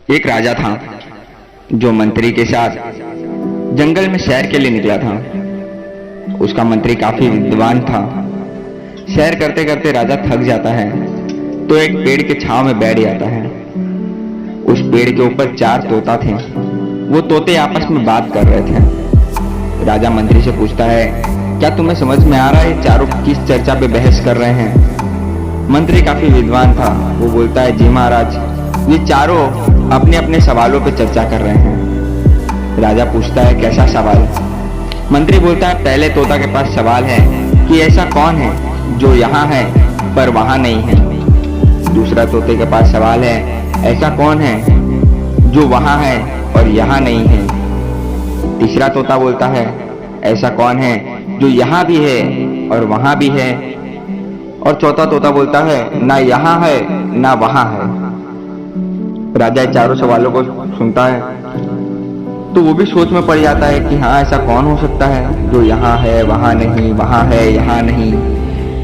एक राजा था जो मंत्री के साथ जंगल में सैर के लिए निकला था। उसका मंत्री काफी विद्वान था। सैर करते करते राजा थक जाता है तो एक पेड़ के छांव में बैठ जाता है। उस पेड़ के ऊपर 4 तोता थे। वो तोते आपस में बात कर रहे थे। राजा मंत्री से पूछता है, क्या तुम्हें समझ में आ रहा है ये चारों किस चर्चा पे बहस कर रहे हैं? मंत्री काफी विद्वान था। वो बोलता है, जी महाराज, ये चारों अपने अपने सवालों पे चर्चा कर रहे हैं। राजा पूछता है, कैसा सवाल? मंत्री बोलता है, पहले तोता के पास सवाल है कि ऐसा कौन है जो यहाँ है पर वहाँ नहीं है। दूसरा तोते के पास सवाल है, ऐसा कौन है जो वहाँ है और यहाँ नहीं है। तीसरा तोता बोलता है, ऐसा कौन है जो यहाँ भी है और वहाँ भी है। और चौथा तोता बोलता है, ना यहाँ है ना वहाँ है। राजा चारों सवालों को सुनता है तो वो भी सोच में पड़ जाता है कि हाँ, ऐसा कौन हो सकता है जो यहाँ है वहाँ नहीं, वहाँ है यहाँ नहीं,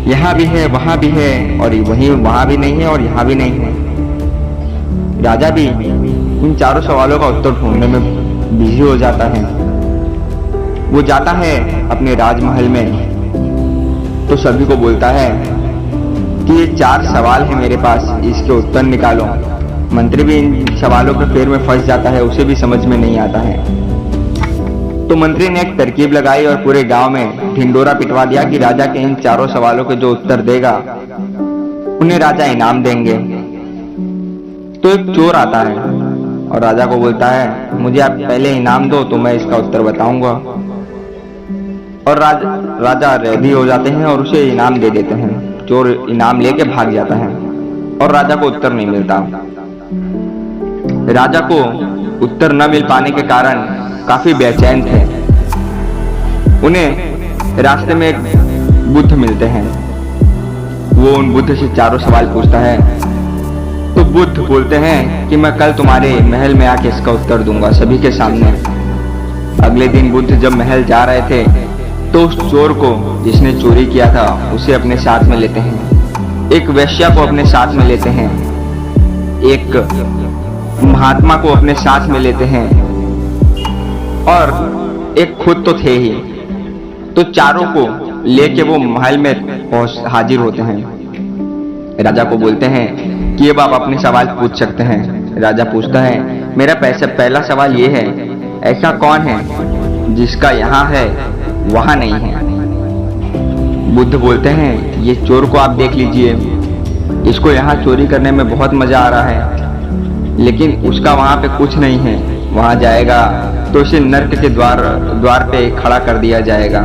यहाँ भी है वहाँ भी है और वहीं वहाँ भी नहीं है और यहाँ भी नहीं है। राजा भी इन चारों सवालों का उत्तर ढूंढने में बिजी हो जाता है। वो जाता है अपने राजमहल में तो सभी को बोलता है कि ये 4 सवाल है मेरे पास, इसके उत्तर निकालो। मंत्री भी इन सवालों के फेर में फंस जाता है, उसे भी समझ में नहीं आता है। तो मंत्री ने एक तरकीब लगाई और पूरे गांव में ढिंडोरा पिटवा दिया कि राजा के इन 4 सवालों के जो उत्तर देगा उन्हें राजा इनाम देंगे। तो एक चोर आता है और राजा को बोलता है, मुझे आप पहले इनाम दो तो मैं इसका उत्तर बताऊंगा। और राजा रेडी हो जाते हैं और उसे इनाम दे देते हैं। चोर इनाम लेके भाग जाता है और राजा को उत्तर नहीं मिलता। राजा को उत्तर न मिल पाने के कारण काफी बेचैन थे। उन्हें रास्ते में एक बुद्ध मिलते हैं। वो उन बुद्ध से 4 सवाल पूछता है तो बुद्ध बोलते हैं कि मैं कल तुम्हारे महल में आके इसका उत्तर दूंगा सभी के सामने। अगले दिन बुद्ध जब महल जा रहे थे तो उस चोर को जिसने चोरी किया था उसे अपने साथ में लेते हैं। एक वेश्या को अपने साथ में लेते हैं। एक महात्मा को अपने साथ में लेते हैं और एक खुद तो थे ही। तो चारों को लेके वो महल में हाजिर होते हैं। राजा को बोलते हैं कि अब आप अपने सवाल पूछ सकते हैं। राजा पूछता है, मेरा पहला सवाल ये है, ऐसा कौन है जिसका यहाँ है वहाँ नहीं है? बुद्ध बोलते हैं, ये चोर को आप देख लीजिए, इसको यहाँ चोरी करने में बहुत मजा आ रहा है, लेकिन उसका वहाँ पे कुछ नहीं है। वहाँ जाएगा तो इसे नर्क के द्वार पे खड़ा कर दिया जाएगा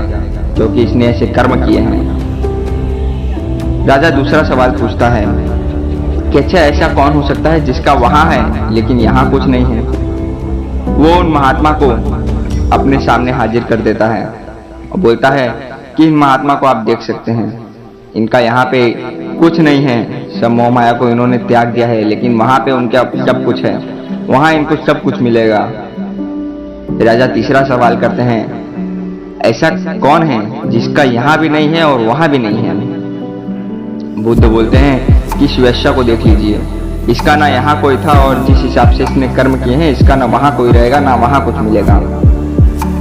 क्योंकि इसने ऐसे कर्म किए हैं। राजा दूसरा सवाल पूछता है कि अच्छा, ऐसा कौन हो सकता है जिसका वहाँ है लेकिन यहाँ कुछ नहीं है? वो उन महात्मा को अपने सामने हाजिर कर देता है और बोलता है कि इन महात्मा को आप देख सकते हैं, इनका यहाँ पे कुछ नहीं है, सब मोह माया को इन्होंने त्याग दिया है, लेकिन वहां पे उनका सब कुछ है, वहां इनको सब कुछ मिलेगा। राजा तीसरा सवाल करते हैं, ऐसा कौन है जिसका यहाँ भी नहीं है और वहां भी नहीं है? बुद्ध बोलते हैं कि इस वेश्या को देख लीजिए, इसका ना यहाँ कोई था और जिस हिसाब से इसने कर्म किए हैं इसका ना वहां कोई रहेगा ना वहां कुछ मिलेगा।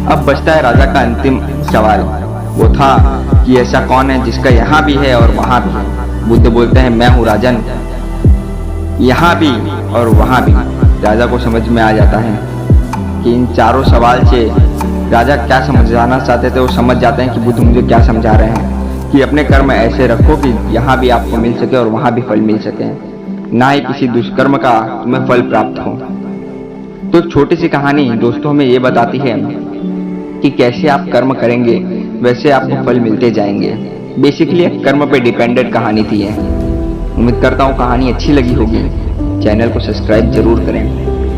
अब बचता है राजा का अंतिम सवाल, वो था कि ऐसा कौन है जिसका यहाँ भी है और वहां भी है? बुद्ध बोलते हैं, मैं हूँ राजन, यहाँ भी और वहाँ भी। राजा को समझ में आ जाता है कि इन 4 सवाल से राजा क्या समझाना चाहते थे। वो समझ जाते हैं कि बुद्ध मुझे क्या समझा रहे हैं कि अपने कर्म ऐसे रखो कि यहाँ भी आपको मिल सके और वहाँ भी फल मिल सके, ना ही किसी दुष्कर्म का तुम्हें फल प्राप्त हो। तो छोटी सी कहानी दोस्तों हमें ये बताती है कि कैसे आप कर्म करेंगे वैसे आपको फल मिलते जाएंगे। बेसिकली एक कर्म पे डिपेंडेंट कहानी थी है। उम्मीद करता हूँ कहानी अच्छी लगी होगी। चैनल को सब्सक्राइब जरूर करें।